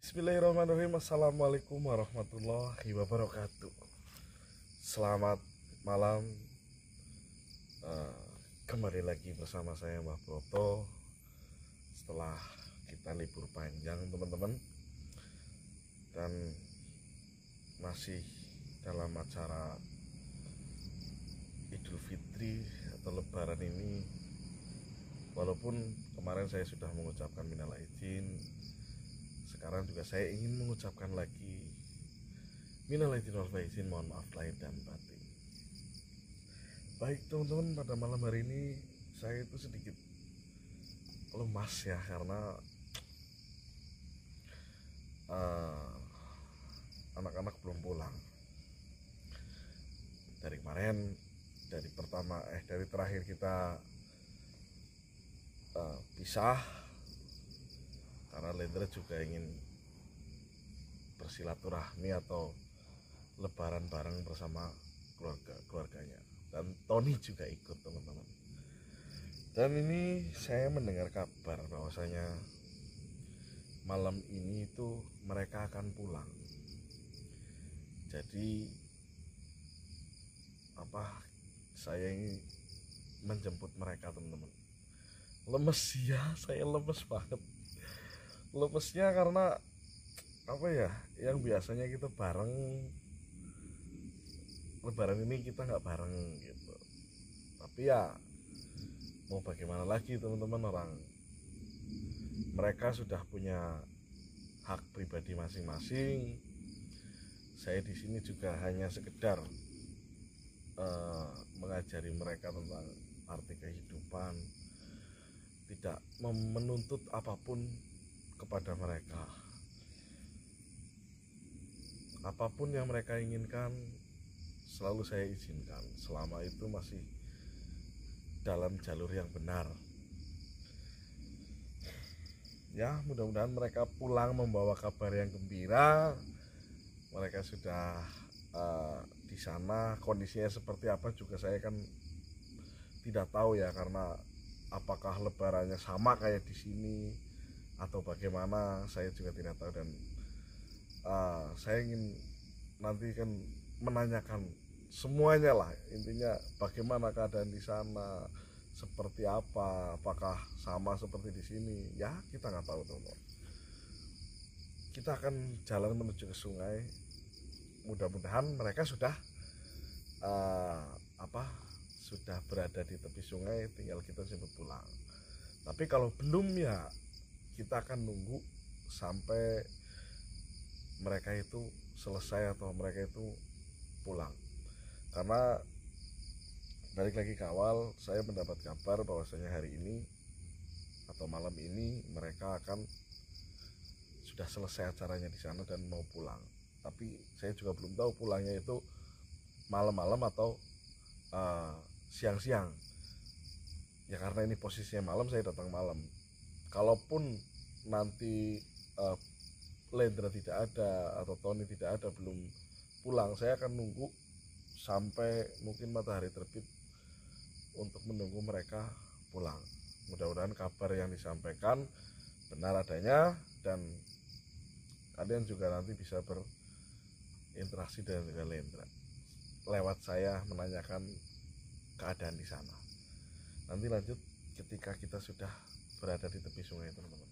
Bismillahirrahmanirrahim. Assalamualaikum warahmatullahi wabarakatuh. Selamat malam. Eh, Kembali lagi bersama saya Mbah Broto setelah kita libur panjang teman-teman, dan masih dalam acara Idul Fitri atau Lebaran ini. Walaupun kemarin saya sudah mengucapkan minal aidin, sekarang juga saya ingin mengucapkan lagi minal aidin wal faizin, mohon maaf lahir dan batin. Baik teman-teman, pada malam hari ini saya itu sedikit lemas ya, karena anak-anak belum pulang. Dari kemarin, dari terakhir kita pisah karena Lendra juga ingin bersilaturahmi atau lebaran bareng bersama keluarganya, dan Tony juga ikut teman-teman. Dan ini saya mendengar kabar bahwasanya malam ini itu mereka akan pulang. Jadi saya ingin menjemput mereka teman-teman. Lemes ya, saya lemes banget. Lemesnya karena yang biasanya kita bareng, lebaran ini kita nggak bareng gitu. Tapi ya mau bagaimana lagi teman-teman, orang mereka sudah punya hak pribadi masing-masing. Saya di sini juga hanya sekedar mengajari mereka tentang arti kehidupan, tidak menuntut apapun kepada mereka. Apapun yang mereka inginkan selalu saya izinkan, selama itu masih dalam jalur yang benar. Ya, mudah-mudahan mereka pulang membawa kabar yang gembira. Mereka sudah di sana, kondisinya seperti apa juga saya kan tidak tahu ya, karena apakah lebarannya sama kayak di sini atau bagaimana saya juga tidak tahu. Dan saya ingin nanti kan menanyakan semuanya lah, intinya bagaimana keadaan di sana, seperti apa, apakah sama seperti di sini. Ya kita nggak tahu teman-teman. Kita akan jalan menuju ke sungai. Mudah-mudahan mereka sudah sudah berada di tepi sungai, tinggal kita jemput pulang. Tapi kalau belum ya kita akan nunggu sampai mereka itu selesai atau mereka itu pulang. Karena balik lagi ke awal, saya mendapat kabar bahwasanya hari ini atau malam ini mereka akan sudah selesai acaranya di sana dan mau pulang. Tapi saya juga belum tahu pulangnya itu malam-malam atau siang-siang. Ya karena ini posisinya malam, saya datang malam. Kalaupun nanti Lendra tidak ada atau Tony tidak ada, belum pulang, saya akan nunggu sampai mungkin matahari terbit untuk menunggu mereka pulang. Mudah-mudahan kabar yang disampaikan benar adanya, dan kalian juga nanti bisa berinteraksi dengan Lendra lewat saya menanyakan keadaan di sana. Nanti lanjut ketika kita sudah berada di tepi sungai teman-teman.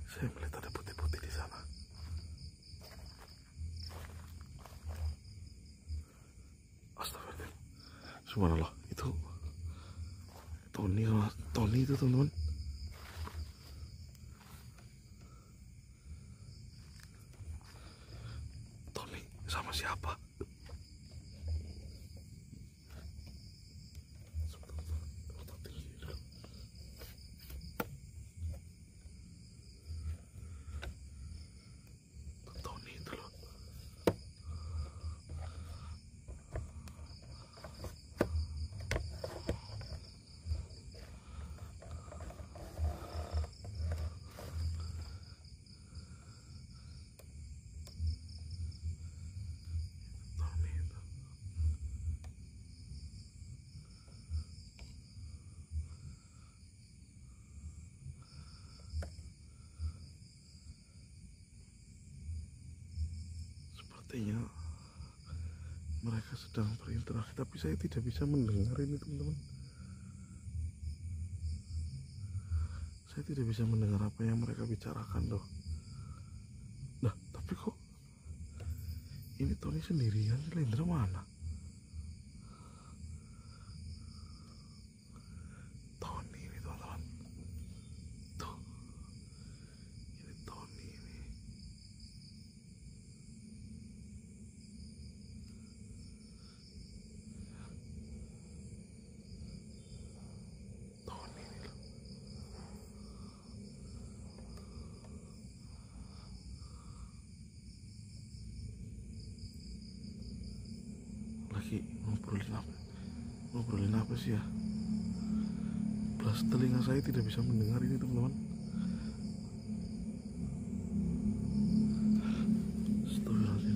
Saya melihat ada putih-putih di sana. Astagfirullah. Subhanallah, itu Tony itu teman-teman. Tony sama siapa? Sepertinya mereka sedang berinteraksi, tapi saya tidak bisa mendengar ini teman-teman. Saya tidak bisa mendengar apa yang mereka bicarakan loh. Nah, tapi kok ini Tony sendirian, Lendra mana? Tony ini teman-teman. Tuh. Ini Tony ini. Tony ini loh. Lagi ngobrolin apa sih ya? Belas telinga saya tidak bisa mendengar ini teman-teman. Astagfirullahaladzim.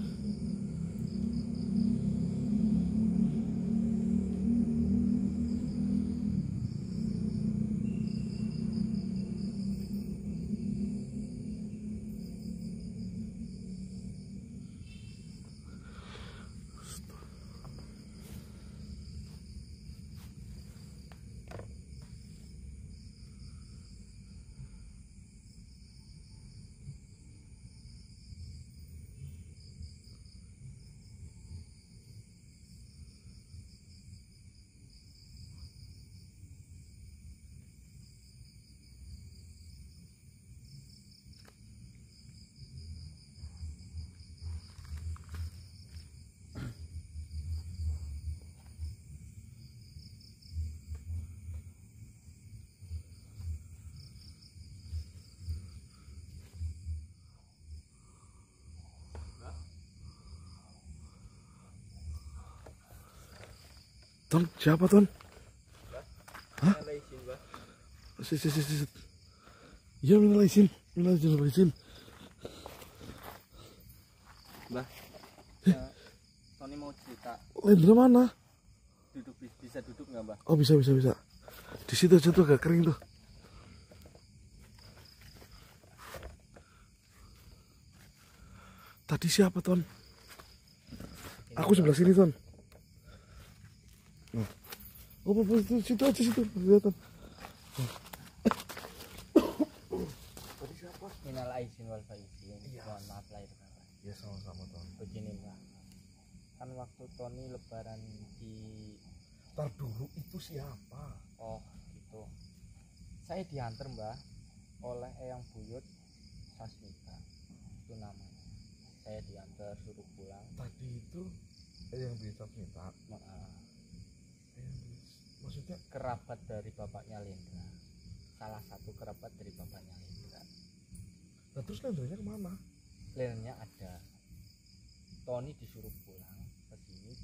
Ton, siapa Ton? Hah? Sit. Ya, minal izin. Mbah, Tony mau cerita. Lendra mana? Bisa duduk nggak, Mbah? Oh, bisa. Di situ aja tuh, agak kering tuh. Tadi siapa Ton? Aku sebelah sini Ton. Nah. Oh, situ aja kelihatan. Tadi siapa? Minal aizin wal faizin. Iya. Mohon maaf lahir batin. Ya sama-sama Ton. Begini, Mbah. Kan waktu Tony lebaran di Ntar dulu itu siapa? oh gitu. Saya diantar, Mbah, oleh Eyang Buyut Sasmita. Itu namanya. Saya diantar suruh pulang. Tadi itu yang bisa minta. Maksudnya Kerabat dari bapaknya Lendra. Salah satu kerabat dari bapaknya Lendra. nah, terus Lendranya kemana? Lendranya ada. Tony disuruh pulang ke sini.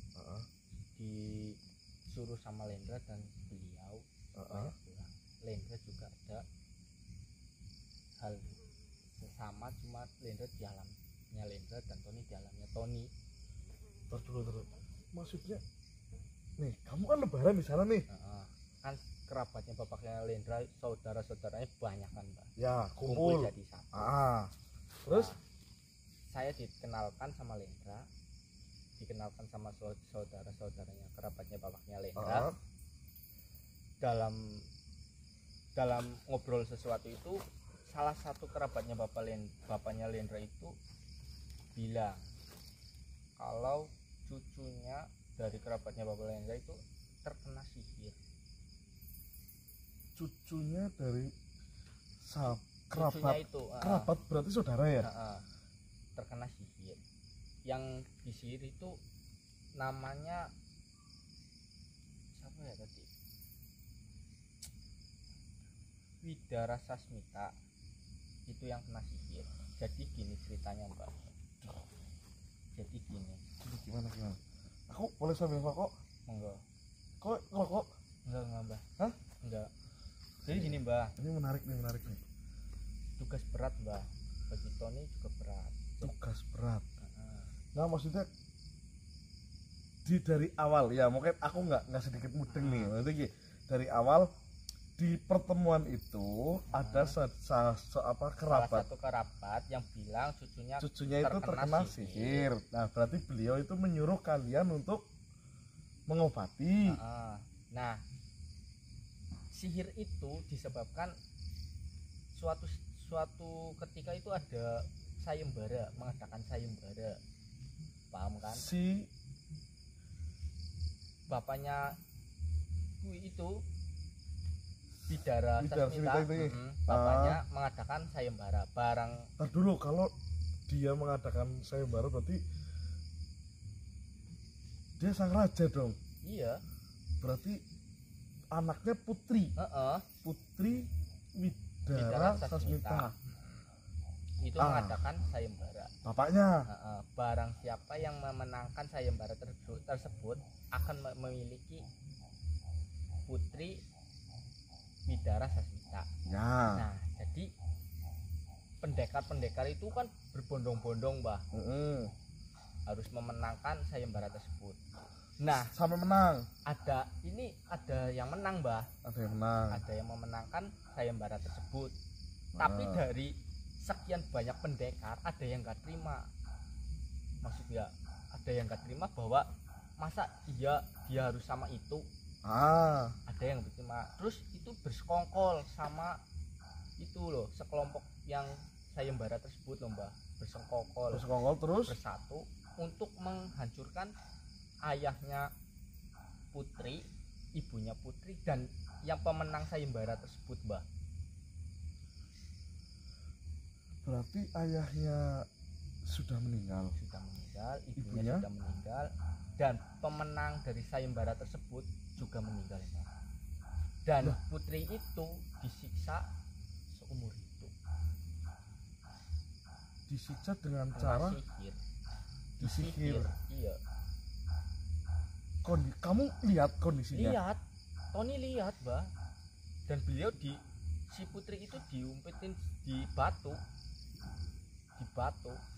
Disuruh sama Lendra dan beliau pulang. Lendra juga ada hal sesama, cuma Lendra di alamnya Lendra dan Tony di alamnya Tony. Terus dulu. Maksudnya nih, kamu kan lebaran di sana nih. Kan kerabatnya bapaknya Lendra, saudara-saudaranya banyak kan, Mbak. Ya, kumpul jadi satu. Terus saya dikenalkan sama Lendra, dikenalkan sama saudara-saudaranya kerabatnya bapaknya Lendra. Dalam ngobrol sesuatu itu, salah satu kerabatnya bapaknya Lendra itu bilang kalau cucunya dari kerabatnya bapak Lendra itu terkena sihir. Cucunya dari kerabat Cucunya itu kerabat berarti saudara ya? Terkena sihir. Yang disihir itu namanya siapa ya tadi? Widara Sasmita. Itu yang kena sihir. Jadi gini ceritanya, Mbak. Jadi gini. Gimana? Aku boleh sambil rokok? Enggak. Kok rokok? Enggak, Mbak. Hah? Enggak. Jadi gini, Mbak. Ini menarik nih. Tugas berat, Mbak. Bagi Tony juga berat. Tugas berat. Nah, maksudnya dari awal ya, mungkin aku nggak sedikit mudeng nih. Maksudnya dari awal di pertemuan itu ada salah kerabat satu kerabat yang bilang cucunya itu terkena sihir. Nah, berarti beliau itu menyuruh kalian untuk mengobati. Nah, sihir itu disebabkan suatu ketika itu ada sayembara, mengadakan sayembara, paham kan? Si bapaknya itu Bidara Sasmita itu bapaknya mengadakan sayembara barang. Ntar dulu, kalau dia mengadakan sayembara berarti dia sang raja dong. Iya, berarti anaknya Putri Putri Bidara Sasmita itu mengadakan sayembara. Bapaknya barang siapa yang memenangkan sayembara tersebut akan memiliki Putri Bidara Sasmita. Nah, jadi pendekar-pendekar itu kan berbondong-bondong, Mbah. Harus memenangkan sayembara tersebut. Nah, sampai menang. Ada yang menang, Mbah. Ada yang menang. Ada yang memenangkan sayembara tersebut. Tapi dari sekian banyak pendekar ada yang nggak terima. Maksudnya ada yang nggak terima bahwa masa dia harus sama itu. Ada yang terima. Terus itu bersekongkol sama itu loh, sekelompok yang sayembara tersebut loh, Mbah. Bersekongkol terus bersatu untuk menghancurkan ayahnya Putri, ibunya Putri, dan yang pemenang sayembara tersebut, Mbah. Berarti ayahnya sudah meninggal, ibunya sudah meninggal, dan pemenang dari sayembara tersebut juga meninggal, Mbah. Dan Putri itu disiksa seumur hidup. Disiksa dengan cara disihir. Iya. Kamu lihat kondisinya? Lihat, Tony lihat, Mbah. Dan beliau si Putri itu diumpetin di batu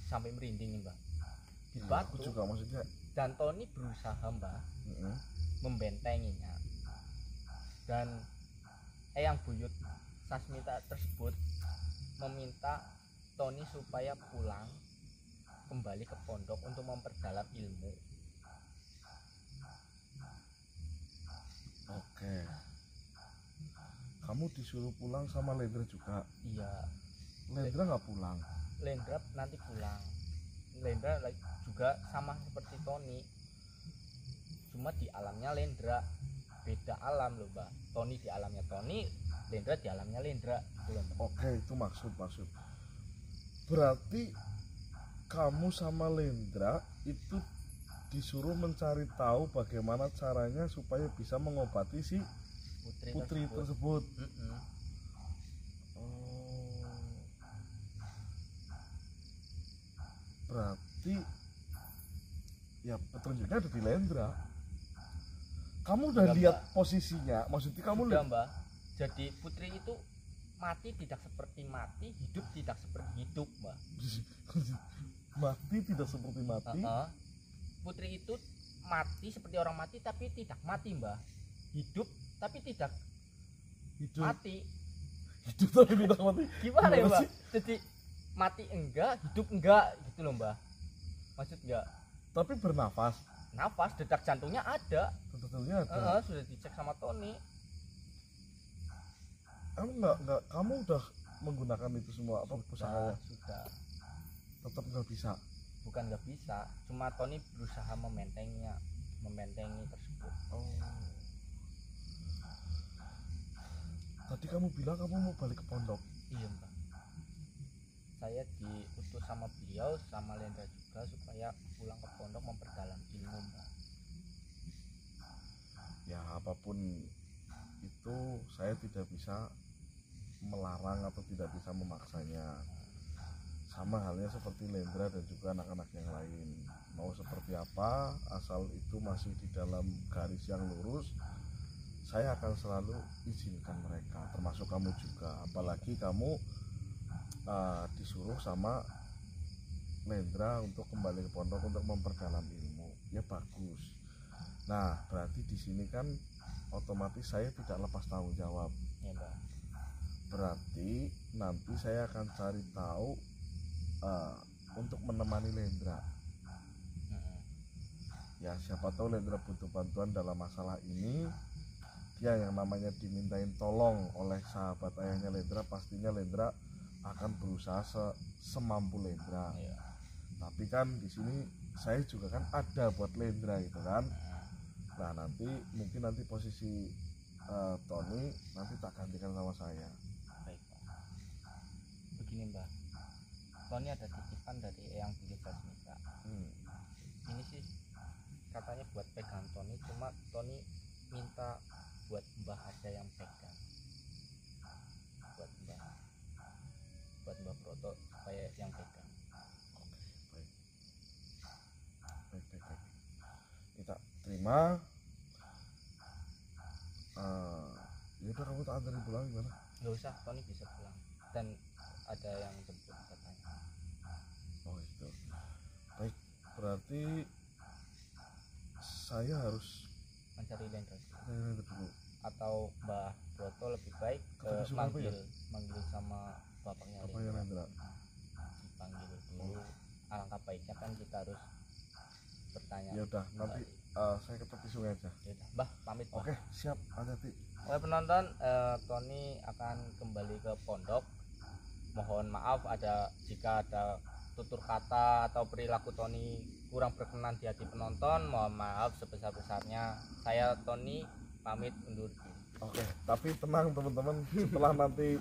sampai merinding, Mbah. Di batu. Aku juga maksudnya. Dan Tony berusaha, Mbah, membentenginya. Dan Eyang Buyut Sasmita tersebut meminta Tony supaya pulang kembali ke pondok untuk memperdalam ilmu. Oke. Kamu disuruh pulang sama Lendra juga? Iya. Lendra nggak pulang? Lendra nanti pulang. Lendra juga sama seperti Tony, cuma di alamnya Lendra, beda alam loh, Mbak. Tony di alamnya Tony, Lendra di alamnya Lendra. Oke, itu maksud. Berarti kamu sama Lendra itu disuruh mencari tahu bagaimana caranya supaya bisa mengobati si Putri tersebut. Berarti ya petunjuknya ada di Lendra. Kamu udah lihat posisinya? Maksudnya kamu lihat, Mbak. Jadi Putri itu mati tidak seperti mati, hidup tidak seperti hidup, Mbak. Mati tidak seperti mati. Putri itu mati seperti orang mati tapi tidak mati, Mbak. Hidup tapi tidak mati. Hidup tapi tidak mati. Gimana ya, Mbak? Jadi mati enggak, hidup enggak gitu loh, Mbak. Maksud enggak? Tapi bernafas. Nafas, detak jantungnya ada. Sudah dicek sama Tony. Kamu udah menggunakan itu semua apa pusakanya? Sudah. Tetap nggak bisa. Bukan nggak bisa, cuma Tony berusaha membentengi tersebut. Tadi kamu bilang kamu mau balik ke pondok. Iya, Mbak. Saya diutus sama beliau sama Lendra juga supaya pulang ke pondok memperdalam ilmu, Mbak. Ya apapun itu saya tidak bisa melarang atau tidak bisa memaksanya. Sama halnya seperti Lendra dan juga anak-anak yang lain. Mau seperti apa, asal itu masih di dalam garis yang lurus, saya akan selalu izinkan mereka, termasuk kamu juga. Apalagi kamu disuruh sama Lendra untuk kembali ke pondok untuk memperdalam ilmu. Ya bagus. Nah, berarti di sini kan otomatis saya tidak lepas tanggung jawab. Ya, Mbak. Berarti nanti saya akan cari tahu untuk menemani Lendra. Ya siapa tahu Lendra butuh bantuan dalam masalah ini. Dia yang namanya dimintain tolong oleh sahabat ayahnya Lendra, pastinya Lendra akan berusaha semampu Lendra. Ya. Tapi kan di sini saya juga kan ada buat Lendra gitu kan. Nah nanti mungkin nanti posisi Tony nanti tak gantikan sama saya. Baik, Pak. Begini, Mbak. Tony ada titipan dari Eyang Budi Sasmita. Ini sih katanya buat pegang Tony, cuma Tony minta buat Mbah aja yang pegang. Buat Mbah Broto supaya yang pegang. Baik. Kita terima. Ya udah kamu tak anterin pulang gimana? Nggak usah, Tony bisa pulang. Dan ada yang jemput katanya. Oh itu. Baik, berarti saya harus Mencari Lendra dulu. atau Mbah Broto lebih baik manggil sama bapaknya Lendra. Dipanggil dulu. Alangkah baiknya kan kita harus bertanya. Ya udah, nanti saya ke tepi sungai aja. Yaudah, Mbah pamit. Oke, siap, hati-hati. Oke penonton, Tony akan kembali ke pondok. Mohon maaf jika ada tutur kata atau perilaku Tony kurang berkenan di hati penonton. Mohon maaf sebesar-besarnya. Saya Tony pamit undur diri. Oke, tapi tenang teman-teman, setelah nanti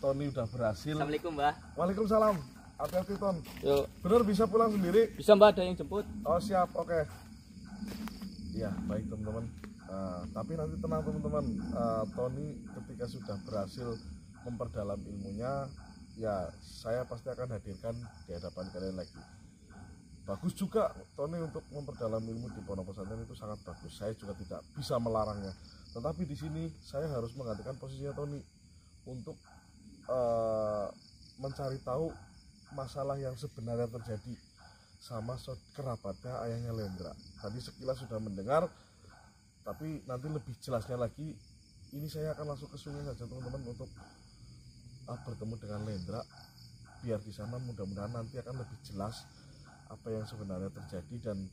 Tony udah berhasil. Assalamualaikum, Mbah. Waalaikumsalam. Hati-hati Ton. Yuk. Bener bisa pulang sendiri? Bisa, Mbah, ada yang jemput. Oh siap, oke. Iya baik teman-teman. Tapi nanti tenang teman-teman. Tony ketika sudah berhasil memperdalam ilmunya, ya saya pasti akan hadirkan di hadapan kalian lagi. Bagus juga Tony untuk memperdalam ilmu di pondok pesantren, itu sangat bagus. Saya juga tidak bisa melarangnya. Tetapi di sini saya harus menggantikan posisinya Tony untuk mencari tahu masalah yang sebenarnya terjadi sama kerabatnya ayahnya Lendra. Tadi sekilas sudah mendengar, tapi nanti lebih jelasnya lagi. Ini saya akan langsung ke sungai saja teman-teman untuk bertemu dengan Lendra. Biar di sana mudah-mudahan nanti akan lebih jelas apa yang sebenarnya terjadi, dan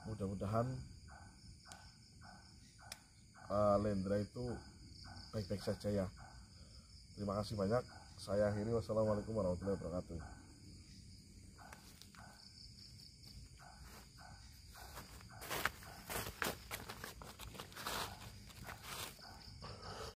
mudah-mudahan Lendra itu baik-baik saja ya. Terima kasih banyak. Saya akhiri. Wassalamualaikum warahmatullahi wabarakatuh.